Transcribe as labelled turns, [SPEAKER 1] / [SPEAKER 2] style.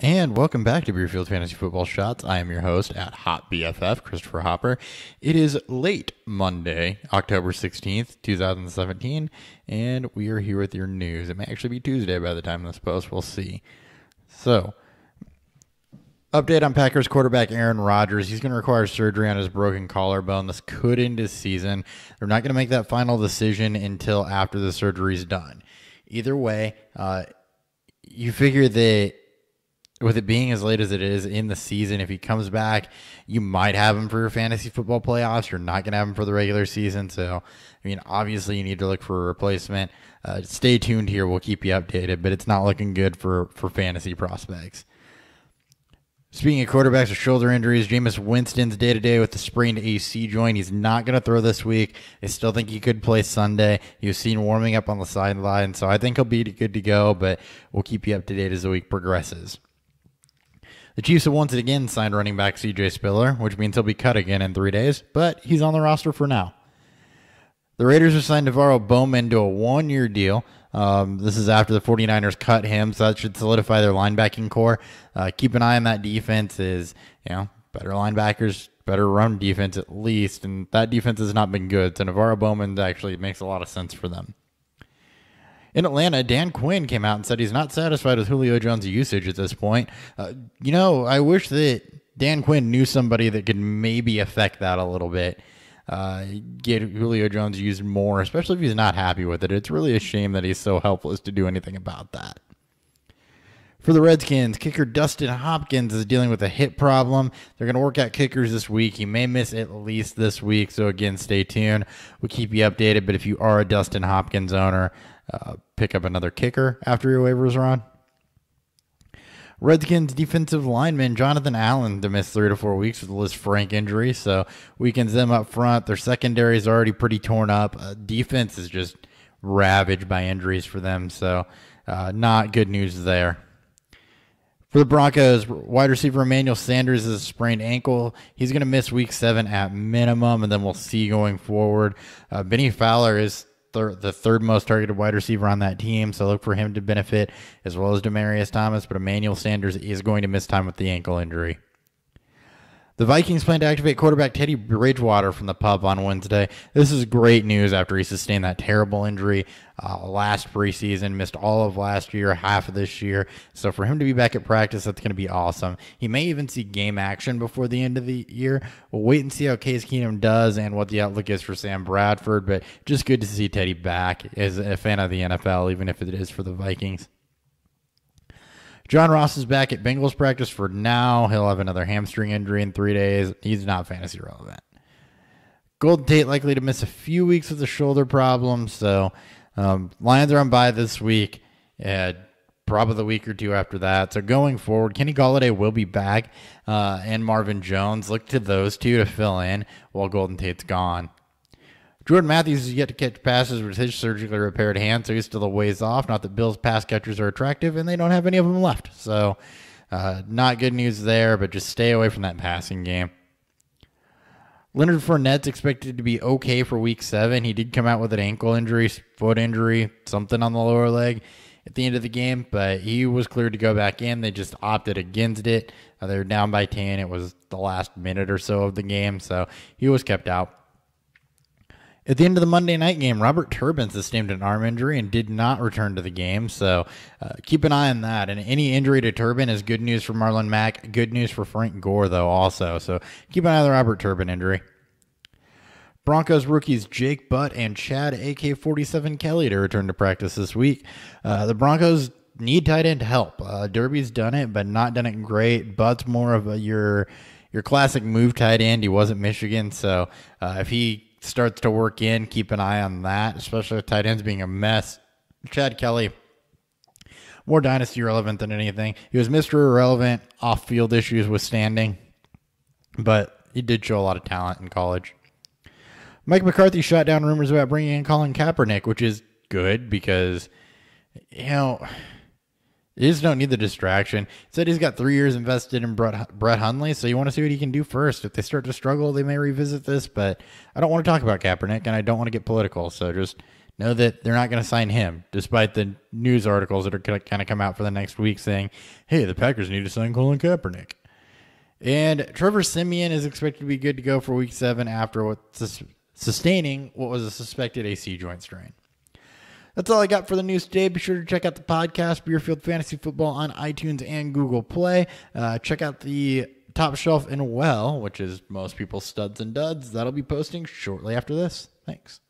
[SPEAKER 1] And welcome back to Beerfield Fantasy Football Shots. I am your host at Hot BFF, Christopher Hopper. It is late Monday, October 16th, 2017, and we are here with your news. It may actually be Tuesday by the time this posts. We'll see. So, update on Packers quarterback Aaron Rodgers. He's going to require surgery on his broken collarbone. This could end his season. They're not going to make that final decision until after the surgery is done. Either way, you figure that with it being as late as it is in the season, if he comes back, you might have him for your fantasy football playoffs. You're not going to have him for the regular season. So, obviously you need to look for a replacement. Stay tuned here. We'll keep you updated, but it's not looking good for fantasy prospects. Speaking of quarterbacks with shoulder injuries, Jameis Winston's day-to-day with the sprained AC joint. He's not going to throw this week. I still think he could play Sunday. He was seen warming up on the sideline, so I think he'll be good to go, but we'll keep you up to date as the week progresses. The Chiefs have once again signed running back C.J. Spiller, which means he'll be cut again in 3 days, but he's on the roster for now. The Raiders have signed Navarro Bowman to a one-year deal. This is after the 49ers cut him, so that should solidify their linebacking core. Keep an eye on that defense better linebackers, better run defense at least, and that defense has not been good, so Navarro Bowman actually makes a lot of sense for them. In Atlanta, Dan Quinn came out and said he's not satisfied with Julio Jones' usage at this point. I wish that Dan Quinn knew somebody that could maybe affect that a little bit. Get Julio Jones used more, especially if he's not happy with it. It's really a shame that he's so helpless to do anything about that. For the Redskins, kicker Dustin Hopkins is dealing with a hip problem. They're going to work out kickers this week. He may miss at least this week, so again, stay tuned. We'll keep you updated, but if you are a Dustin Hopkins owner, pick up another kicker after your waivers are on. Redskins defensive lineman Jonathan Allen to miss 3 to 4 weeks with a Liz Frank injury, so weakens them up front. Their secondary is already pretty torn up. Defense is just ravaged by injuries for them, so not good news there. For the Broncos, wide receiver Emmanuel Sanders has a sprained ankle. He's going to miss week 7 at minimum, and then we'll see going forward. Benny Fowler is the third most targeted wide receiver on that team, so look for him to benefit as well as Demaryius Thomas, but Emmanuel Sanders is going to miss time with the ankle injury. The Vikings plan to activate quarterback Teddy Bridgewater from the PUP on Wednesday. This is great news after he sustained that terrible injury last preseason, missed all of last year, half of this year. So for him to be back at practice, that's going to be awesome. He may even see game action before the end of the year. We'll wait and see how Case Keenum does and what the outlook is for Sam Bradford, but just good to see Teddy back as a fan of the NFL, even if it is for the Vikings. John Ross is back at Bengals practice for now. He'll have another hamstring injury in 3 days. He's not fantasy relevant. Golden Tate likely to miss a few weeks with a shoulder problem, so Lions are on bye this week, probably the week or two after that. So going forward, Kenny Golladay will be back, and Marvin Jones. Look to those two to fill in while Golden Tate's gone. Jordan Matthews is yet to catch passes with his surgically repaired hand, so he's still a ways off. Not that Bills pass catchers are attractive, and they don't have any of them left. So not good news there, but just stay away from that passing game. Leonard Fournette's expected to be okay for week 7. He did come out with an ankle injury, foot injury, something on the lower leg at the end of the game, but he was cleared to go back in. They just opted against it. They were down by 10. It was the last minute or so of the game, so he was kept out. At the end of the Monday night game, Robert Turbin sustained an arm injury and did not return to the game, so keep an eye on that. And any injury to Turbin is good news for Marlon Mack, good news for Frank Gore, though, also. So keep an eye on the Robert Turbin injury. Broncos rookies Jake Butt and Chad AK-47 Kelly to return to practice this week. The Broncos need tight end help. Derby's done it, but not done it great. Butt's more of your classic move tight end. He was at Michigan, so if he starts to work in, keep an eye on that, especially with tight ends being a mess. Chad Kelly, more dynasty relevant than anything. He was Mr. Irrelevant, off-field issues withstanding, but he did show a lot of talent in college. Mike McCarthy shot down rumors about bringing in Colin Kaepernick, which is good because, you just don't need the distraction. He said he's got 3 years invested in Brett Hundley, so you want to see what he can do first. If they start to struggle, they may revisit this, but I don't want to talk about Kaepernick, and I don't want to get political, so just know that they're not going to sign him, despite the news articles that are going to kind of come out for the next week saying, hey, the Packers need to sign Colin Kaepernick. And Trevor Siemian is expected to be good to go for week 7 after sustaining what was a suspected AC joint strain. That's all I got for the news today. Be sure to check out the podcast, Beerfield Fantasy Football, on iTunes and Google Play. Check out the Top Shelf and Well, which is most people's studs and duds. That'll be posting shortly after this. Thanks.